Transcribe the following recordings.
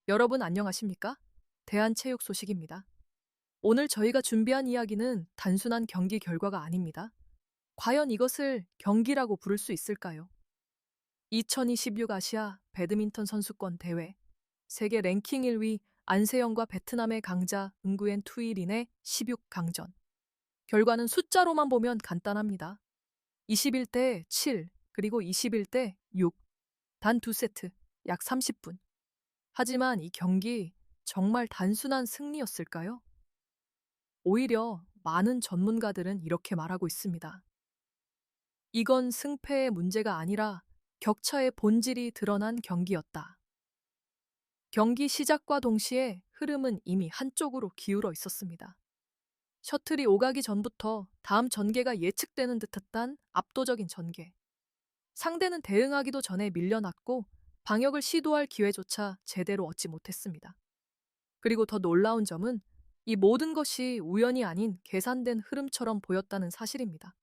여러분 안녕하십니까? 대한체육 소식입니다. 오늘 저희가 준비한 이야기는 단순한 경기 결과가 아닙니다. 과연 이것을 경기라고 부를 수 있을까요? 2026 아시아 배드민턴 선수권 대회 세계 랭킹 1위 안세영과 베트남의 강자 응구엔 투이린의 16강전. 결과는 숫자로만 보면 간단합니다. 21대 7 그리고 21대 6. 단 두 세트, 약 30분. 하지만 이 경기 정말 단순한 승리였을까요? 오히려 많은 전문가들은 이렇게 말하고 있습니다. 이건 승패의 문제가 아니라 격차의 본질이 드러난 경기였다. 경기 시작과 동시에 흐름은 이미 한쪽으로 기울어 있었습니다. 셔틀이 오가기 전부터 다음 전개가 예측되는 듯했던 압도적인 전개. 상대는 대응하기도 전에 밀려났고 방역을 시도할 기회조차 제대로 얻지 못했습니다. 그리고 더 놀라운 점은 이 모든 것이 우연이 아닌 계산된 흐름처럼 보였다는 사실입니다.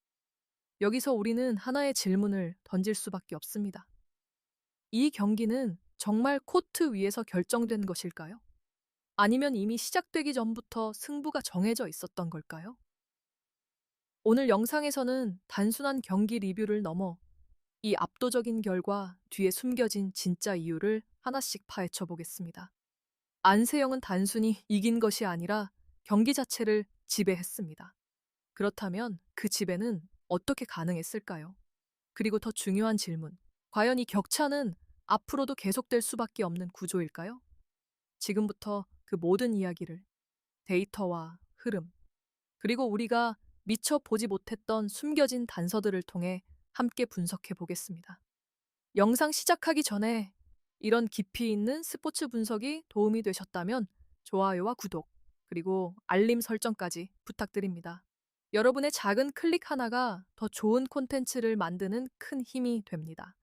여기서 우리는 하나의 질문을 던질 수밖에 없습니다. 이 경기는 정말 코트 위에서 결정된 것일까요? 아니면 이미 시작되기 전부터 승부가 정해져 있었던 걸까요? 오늘 영상에서는 단순한 경기 리뷰를 넘어 이 압도적인 결과 뒤에 숨겨진 진짜 이유를 하나씩 파헤쳐 보겠습니다. 안세영은 단순히 이긴 것이 아니라 경기 자체를 지배했습니다. 그렇다면 그 지배는 어떻게 가능했을까요? 그리고 더 중요한 질문. 과연 이 격차는 앞으로도 계속될 수밖에 없는 구조일까요? 지금부터 그 모든 이야기를 데이터와 흐름, 그리고 우리가 미처 보지 못했던 숨겨진 단서들을 통해 함께 분석해 보겠습니다. 영상 시작하기 전에 이런 깊이 있는 스포츠 분석이 도움이 되셨다면 좋아요와 구독, 그리고 알림 설정까지 부탁드립니다. 여러분의 작은 클릭 하나가 더 좋은 콘텐츠를 만드는 큰 힘이 됩니다.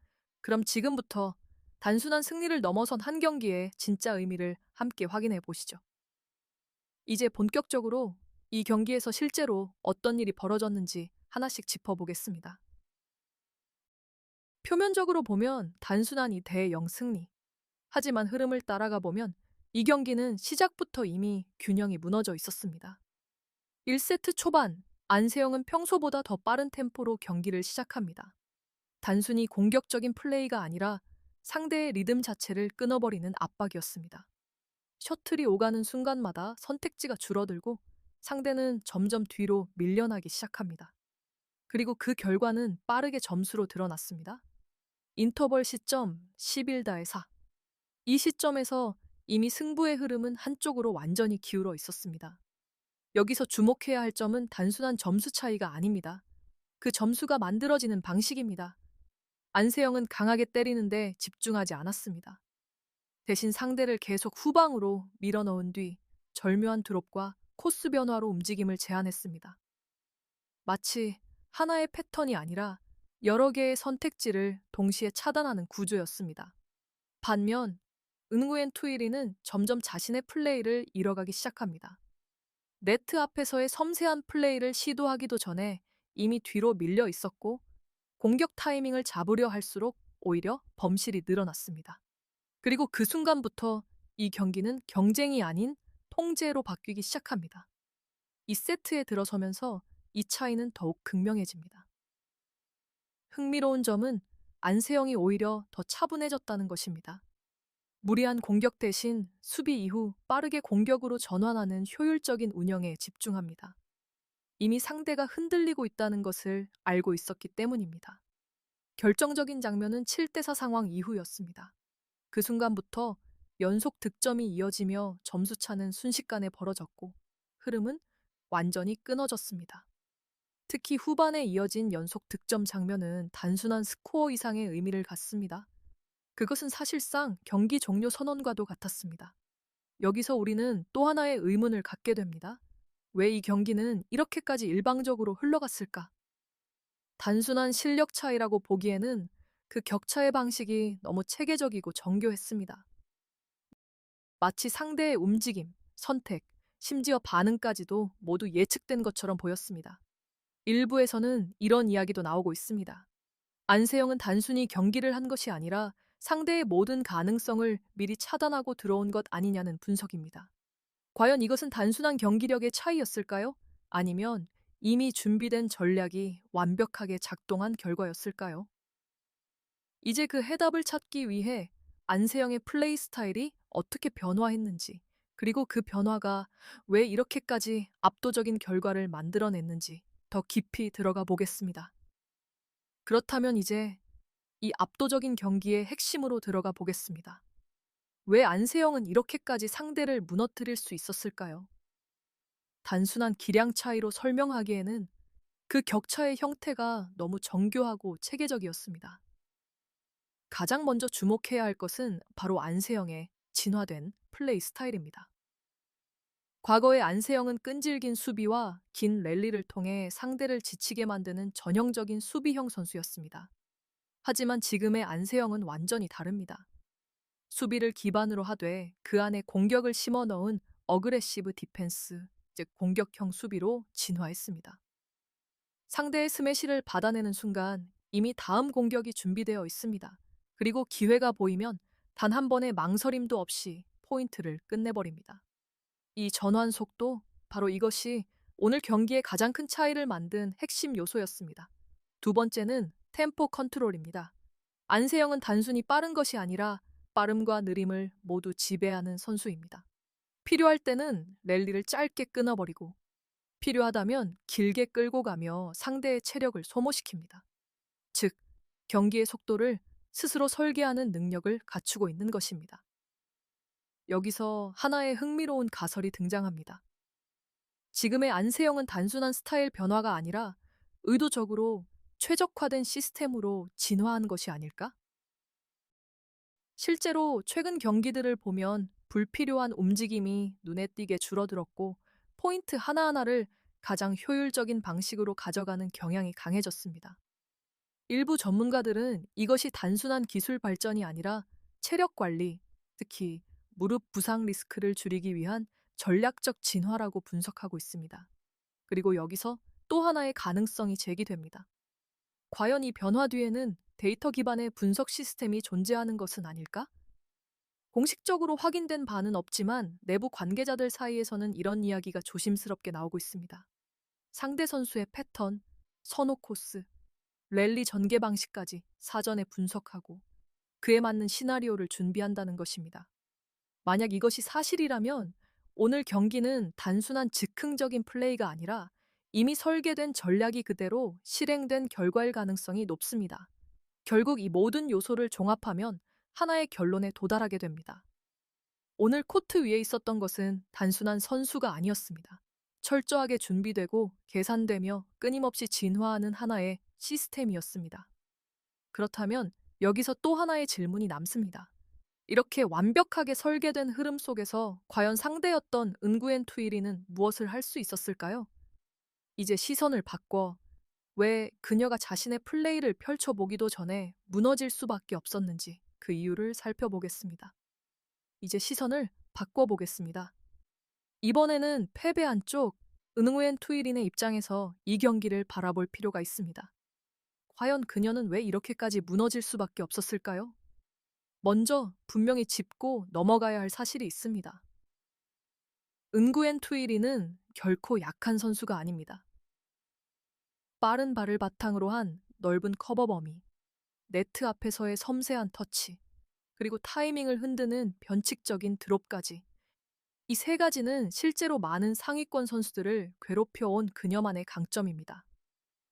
그럼 지금부터 단순한 승리를 넘어선 한 경기의 진짜 의미를 함께 확인해 보시죠. 이제 본격적으로 이 경기에서 실제로 어떤 일이 벌어졌는지 하나씩 짚어보겠습니다. 표면적으로 보면 단순한 이 대0 승리. 하지만 흐름을 따라가 보면 이 경기는 시작부터 이미 균형이 무너져 있었습니다. 1세트 초반, 안세영은 평소보다 더 빠른 템포로 경기를 시작합니다. 단순히 공격적인 플레이가 아니라 상대의 리듬 자체를 끊어버리는 압박이었습니다. 셔틀이 오가는 순간마다 선택지가 줄어들고 상대는 점점 뒤로 밀려나기 시작합니다. 그리고 그 결과는 빠르게 점수로 드러났습니다. 인터벌 시점 11대 4. 이 시점에서 이미 승부의 흐름은 한쪽으로 완전히 기울어 있었습니다. 여기서 주목해야 할 점은 단순한 점수 차이가 아닙니다. 그 점수가 만들어지는 방식입니다. 안세영은 강하게 때리는데 집중하지 않았습니다. 대신 상대를 계속 후방으로 밀어넣은 뒤 절묘한 드롭과 코스 변화로 움직임을 제한했습니다. 마치 하나의 패턴이 아니라 여러 개의 선택지를 동시에 차단하는 구조였습니다. 반면 은구엔 투이리는 점점 자신의 플레이를 잃어가기 시작합니다. 네트 앞에서의 섬세한 플레이를 시도하기도 전에 이미 뒤로 밀려 있었고 공격 타이밍을 잡으려 할수록 오히려 범실이 늘어났습니다. 그리고 그 순간부터 이 경기는 경쟁이 아닌 통제로 바뀌기 시작합니다. 이 세트에 들어서면서 이 차이는 더욱 극명해집니다. 흥미로운 점은 안세영이 오히려 더 차분해졌다는 것입니다. 무리한 공격 대신 수비 이후 빠르게 공격으로 전환하는 효율적인 운영에 집중합니다. 이미 상대가 흔들리고 있다는 것을 알고 있었기 때문입니다. 결정적인 장면은 7대4 상황 이후였습니다. 그 순간부터 연속 득점이 이어지며 점수차는 순식간에 벌어졌고 흐름은 완전히 끊어졌습니다. 특히 후반에 이어진 연속 득점 장면은 단순한 스코어 이상의 의미를 갖습니다. 그것은 사실상 경기 종료 선언과도 같았습니다. 여기서 우리는 또 하나의 의문을 갖게 됩니다. 왜 이 경기는 이렇게까지 일방적으로 흘러갔을까? 단순한 실력 차이라고 보기에는 그 격차의 방식이 너무 체계적이고 정교했습니다. 마치 상대의 움직임, 선택, 심지어 반응까지도 모두 예측된 것처럼 보였습니다. 일부에서는 이런 이야기도 나오고 있습니다. 안세영은 단순히 경기를 한 것이 아니라 상대의 모든 가능성을 미리 차단하고 들어온 것 아니냐는 분석입니다. 과연 이것은 단순한 경기력의 차이였을까요? 아니면 이미 준비된 전략이 완벽하게 작동한 결과였을까요? 이제 그 해답을 찾기 위해 안세영의 플레이 스타일이 어떻게 변화했는지, 그리고 그 변화가 왜 이렇게까지 압도적인 결과를 만들어냈는지 더 깊이 들어가 보겠습니다. 그렇다면 이제 이 압도적인 경기의 핵심으로 들어가 보겠습니다. 왜 안세영은 이렇게까지 상대를 무너뜨릴 수 있었을까요? 단순한 기량 차이로 설명하기에는 그 격차의 형태가 너무 정교하고 체계적이었습니다. 가장 먼저 주목해야 할 것은 바로 안세영의 진화된 플레이 스타일입니다. 과거의 안세영은 끈질긴 수비와 긴 랠리를 통해 상대를 지치게 만드는 전형적인 수비형 선수였습니다. 하지만 지금의 안세영은 완전히 다릅니다. 수비를 기반으로 하되 그 안에 공격을 심어 넣은 어그레시브 디펜스, 즉 공격형 수비로 진화했습니다. 상대의 스매시를 받아내는 순간 이미 다음 공격이 준비되어 있습니다. 그리고 기회가 보이면 단 한 번의 망설임도 없이 포인트를 끝내버립니다. 이 전환 속도, 바로 이것이 오늘 경기의 가장 큰 차이를 만든 핵심 요소였습니다. 두 번째는 템포 컨트롤입니다. 안세영은 단순히 빠른 것이 아니라 빠름과 느림을 모두 지배하는 선수입니다. 필요할 때는 랠리를 짧게 끊어버리고 필요하다면 길게 끌고 가며 상대의 체력을 소모시킵니다. 즉, 경기의 속도를 스스로 설계하는 능력을 갖추고 있는 것입니다. 여기서 하나의 흥미로운 가설이 등장합니다. 지금의 안세영은 단순한 스타일 변화가 아니라 의도적으로 최적화된 시스템으로 진화한 것이 아닐까? 실제로 최근 경기들을 보면 불필요한 움직임이 눈에 띄게 줄어들었고 포인트 하나하나를 가장 효율적인 방식으로 가져가는 경향이 강해졌습니다. 일부 전문가들은 이것이 단순한 기술 발전이 아니라 체력 관리, 특히 무릎 부상 리스크를 줄이기 위한 전략적 진화라고 분석하고 있습니다. 그리고 여기서 또 하나의 가능성이 제기됩니다. 과연 이 변화 뒤에는 데이터 기반의 분석 시스템이 존재하는 것은 아닐까? 공식적으로 확인된 바는 없지만 내부 관계자들 사이에서는 이런 이야기가 조심스럽게 나오고 있습니다. 상대 선수의 패턴, 선호 코스, 랠리 전개 방식까지 사전에 분석하고 그에 맞는 시나리오를 준비한다는 것입니다. 만약 이것이 사실이라면 오늘 경기는 단순한 즉흥적인 플레이가 아니라 이미 설계된 전략이 그대로 실행된 결과일 가능성이 높습니다. 결국 이 모든 요소를 종합하면 하나의 결론에 도달하게 됩니다. 오늘 코트 위에 있었던 것은 단순한 선수가 아니었습니다. 철저하게 준비되고 계산되며 끊임없이 진화하는 하나의 시스템이었습니다. 그렇다면 여기서 또 하나의 질문이 남습니다. 이렇게 완벽하게 설계된 흐름 속에서 과연 상대였던 은구엔 투이리는 무엇을 할 수 있었을까요? 이제 시선을 바꿔 왜 그녀가 자신의 플레이를 펼쳐보기도 전에 무너질 수밖에 없었는지 그 이유를 살펴보겠습니다. 이제 시선을 바꿔보겠습니다. 이번에는 패배한 쪽 은후엔 투이린의 입장에서 이 경기를 바라볼 필요가 있습니다. 과연 그녀는 왜 이렇게까지 무너질 수밖에 없었을까요? 먼저 분명히 짚고 넘어가야 할 사실이 있습니다. 은구엔 투이린은 결코 약한 선수가 아닙니다. 빠른 발을 바탕으로 한 넓은 커버 범위, 네트 앞에서의 섬세한 터치, 그리고 타이밍을 흔드는 변칙적인 드롭까지. 이 세 가지는 실제로 많은 상위권 선수들을 괴롭혀온 그녀만의 강점입니다.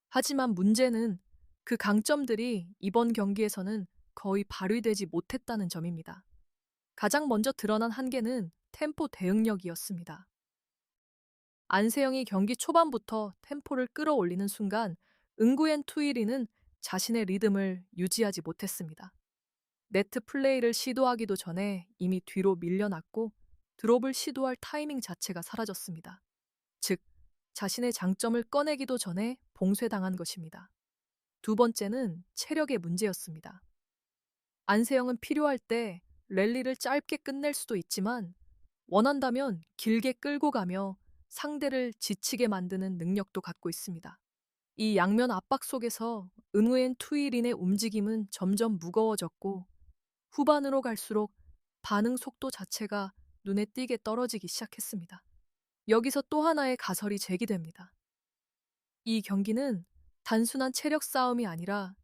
하지만 문제는 그 강점들이 이번 경기에서는 거의 발휘되지 못했다는 점입니다. 가장 먼저 드러난 한계는 템포 대응력이었습니다. 안세영이 경기 초반부터 템포를 끌어올리는 순간 응구엔 투이리는 자신의 리듬을 유지하지 못했습니다. 네트 플레이를 시도하기도 전에 이미 뒤로 밀려났고 드롭을 시도할 타이밍 자체가 사라졌습니다. 즉, 자신의 장점을 꺼내기도 전에 봉쇄당한 것입니다. 두 번째는 체력의 문제였습니다. 안세영은 필요할 때 랠리를 짧게 끝낼 수도 있지만 원한다면 길게 끌고 가며 상대를 지치게 만드는 능력도 갖고 있습니다. 이 양면 압박 속에서 은후엔 투이린의 움직임은 점점 무거워졌고 후반으로 갈수록 반응 속도 자체가 눈에 띄게 떨어지기 시작했습니다. 여기서 또 하나의 가설이 제기됩니다. 이 경기는 단순한 체력 싸움이 아니라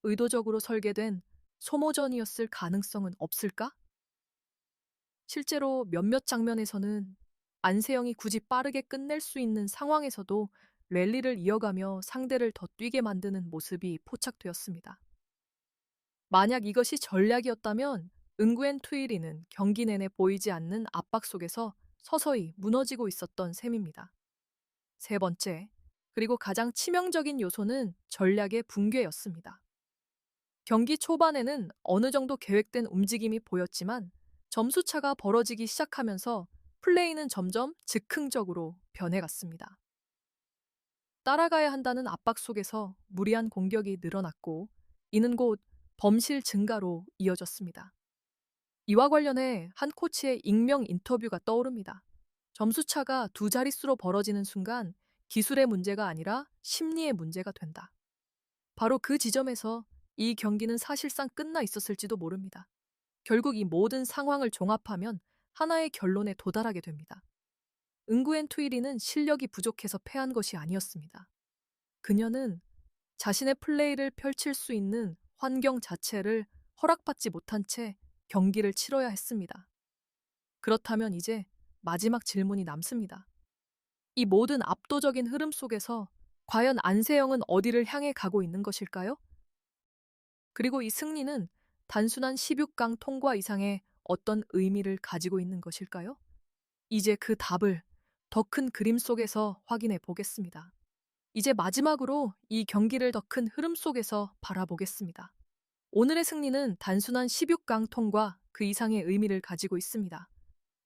의도적으로 설계된 소모전이었을 가능성은 없을까? 실제로 몇몇 장면에서는 안세영이 굳이 빠르게 끝낼 수 있는 상황에서도 랠리를 이어가며 상대를 더 뛰게 만드는 모습이 포착되었습니다. 만약 이것이 전략이었다면 응구엔 투이리는 경기 내내 보이지 않는 압박 속에서 서서히 무너지고 있었던 셈입니다. 세 번째, 그리고 가장 치명적인 요소는 전략의 붕괴였습니다. 경기 초반에는 어느 정도 계획된 움직임이 보였지만 점수차가 벌어지기 시작하면서 플레이는 점점 즉흥적으로 변해갔습니다. 따라가야 한다는 압박 속에서 무리한 공격이 늘어났고 이는 곧 범실 증가로 이어졌습니다. 이와 관련해 한 코치의 익명 인터뷰가 떠오릅니다. 점수차가 두 자릿수로 벌어지는 순간 기술의 문제가 아니라 심리의 문제가 된다. 바로 그 지점에서 이 경기는 사실상 끝나 있었을지도 모릅니다. 결국 이 모든 상황을 종합하면 하나의 결론에 도달하게 됩니다. 응구엔 투이리는 실력이 부족해서 패한 것이 아니었습니다. 그녀는 자신의 플레이를 펼칠 수 있는 환경 자체를 허락받지 못한 채 경기를 치러야 했습니다. 그렇다면 이제 마지막 질문이 남습니다. 이 모든 압도적인 흐름 속에서 과연 안세영은 어디를 향해 가고 있는 것일까요? 그리고 이 승리는 단순한 16강 통과 이상의 어떤 의미를 가지고 있는 것일까요? 이제 그 답을 더 큰 그림 속에서 확인해 보겠습니다. 이제 마지막으로 이 경기를 더 큰 흐름 속에서 바라보겠습니다. 오늘의 승리는 단순한 16강 통과 그 이상의 의미를 가지고 있습니다.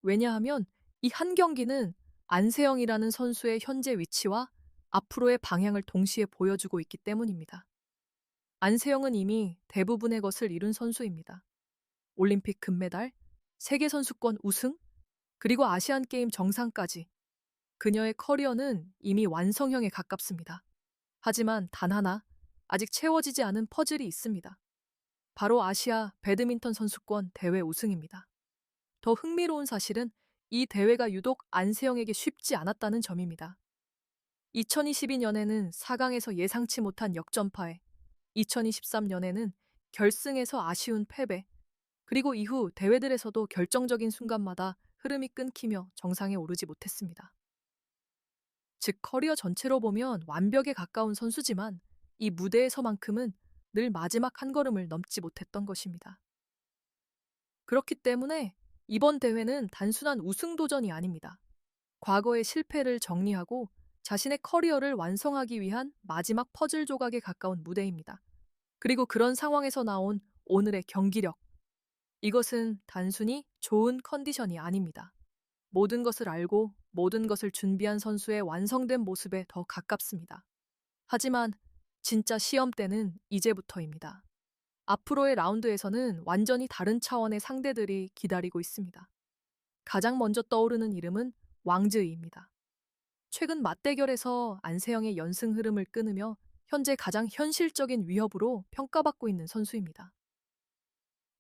왜냐하면 이 한 경기는 안세영이라는 선수의 현재 위치와 앞으로의 방향을 동시에 보여주고 있기 때문입니다. 안세영은 이미 대부분의 것을 이룬 선수입니다. 올림픽 금메달, 세계선수권 우승, 그리고 아시안게임 정상까지. 그녀의 커리어는 이미 완성형에 가깝습니다. 하지만 단 하나, 아직 채워지지 않은 퍼즐이 있습니다. 바로 아시아 배드민턴 선수권 대회 우승입니다. 더 흥미로운 사실은 이 대회가 유독 안세영에게 쉽지 않았다는 점입니다. 2022년에는 4강에서 예상치 못한 역전파에, 2023년에는 결승에서 아쉬운 패배, 그리고 이후 대회들에서도 결정적인 순간마다 흐름이 끊기며 정상에 오르지 못했습니다. 즉 커리어 전체로 보면 완벽에 가까운 선수지만 이 무대에서만큼은 늘 마지막 한 걸음을 넘지 못했던 것입니다. 그렇기 때문에 이번 대회는 단순한 우승 도전이 아닙니다. 과거의 실패를 정리하고 자신의 커리어를 완성하기 위한 마지막 퍼즐 조각에 가까운 무대입니다. 그리고 그런 상황에서 나온 오늘의 경기력. 이것은 단순히 좋은 컨디션이 아닙니다. 모든 것을 알고 모든 것을 준비한 선수의 완성된 모습에 더 가깝습니다. 하지만 진짜 시험 때는 이제부터입니다. 앞으로의 라운드에서는 완전히 다른 차원의 상대들이 기다리고 있습니다. 가장 먼저 떠오르는 이름은 왕즈이입니다. 최근 맞대결에서 안세영의 연승 흐름을 끊으며 현재 가장 현실적인 위협으로 평가받고 있는 선수입니다.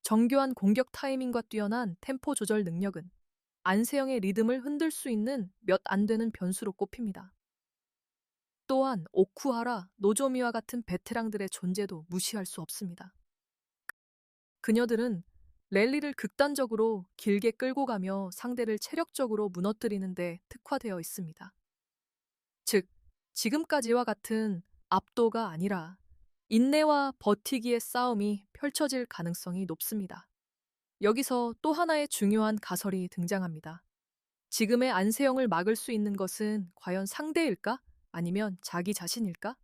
정교한 공격 타이밍과 뛰어난 템포 조절 능력은 안세영의 리듬을 흔들 수 있는 몇 안 되는 변수로 꼽힙니다. 또한 오쿠하라, 노조미와 같은 베테랑들의 존재도 무시할 수 없습니다. 그녀들은 랠리를 극단적으로 길게 끌고 가며 상대를 체력적으로 무너뜨리는 데 특화되어 있습니다. 즉, 지금까지와 같은 압도가 아니라 인내와 버티기의 싸움이 펼쳐질 가능성이 높습니다. 여기서 또 하나의 중요한 가설이 등장합니다. 지금의 안세영을 막을 수 있는 것은 과연 상대일까? 아니면 자기 자신일까?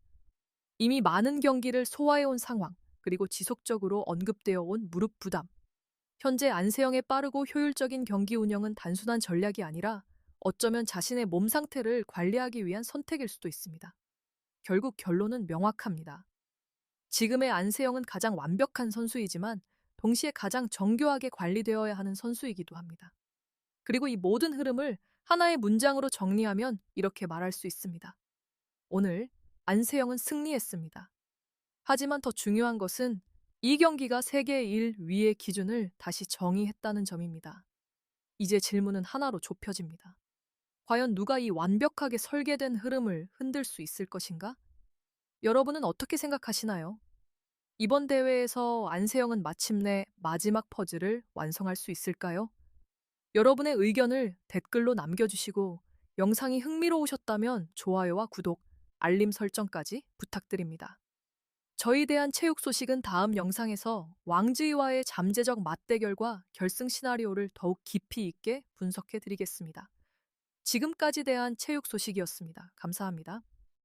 이미 많은 경기를 소화해온 상황, 그리고 지속적으로 언급되어 온 무릎 부담. 현재 안세영의 빠르고 효율적인 경기 운영은 단순한 전략이 아니라 어쩌면 자신의 몸 상태를 관리하기 위한 선택일 수도 있습니다. 결국 결론은 명확합니다. 지금의 안세영은 가장 완벽한 선수이지만 동시에 가장 정교하게 관리되어야 하는 선수이기도 합니다. 그리고 이 모든 흐름을 하나의 문장으로 정리하면 이렇게 말할 수 있습니다. 오늘 안세영은 승리했습니다. 하지만 더 중요한 것은 이 경기가 세계 1위의 기준을 다시 정의했다는 점입니다. 이제 질문은 하나로 좁혀집니다. 과연 누가 이 완벽하게 설계된 흐름을 흔들 수 있을 것인가? 여러분은 어떻게 생각하시나요? 이번 대회에서 안세영은 마침내 마지막 퍼즐을 완성할 수 있을까요? 여러분의 의견을 댓글로 남겨주시고 영상이 흥미로우셨다면 좋아요와 구독, 알림 설정까지 부탁드립니다. 저희 대한 체육 소식은 다음 영상에서 왕즈이와의 잠재적 맞대결과 결승 시나리오를 더욱 깊이 있게 분석해 드리겠습니다. 지금까지 대한 체육 소식이었습니다. 감사합니다.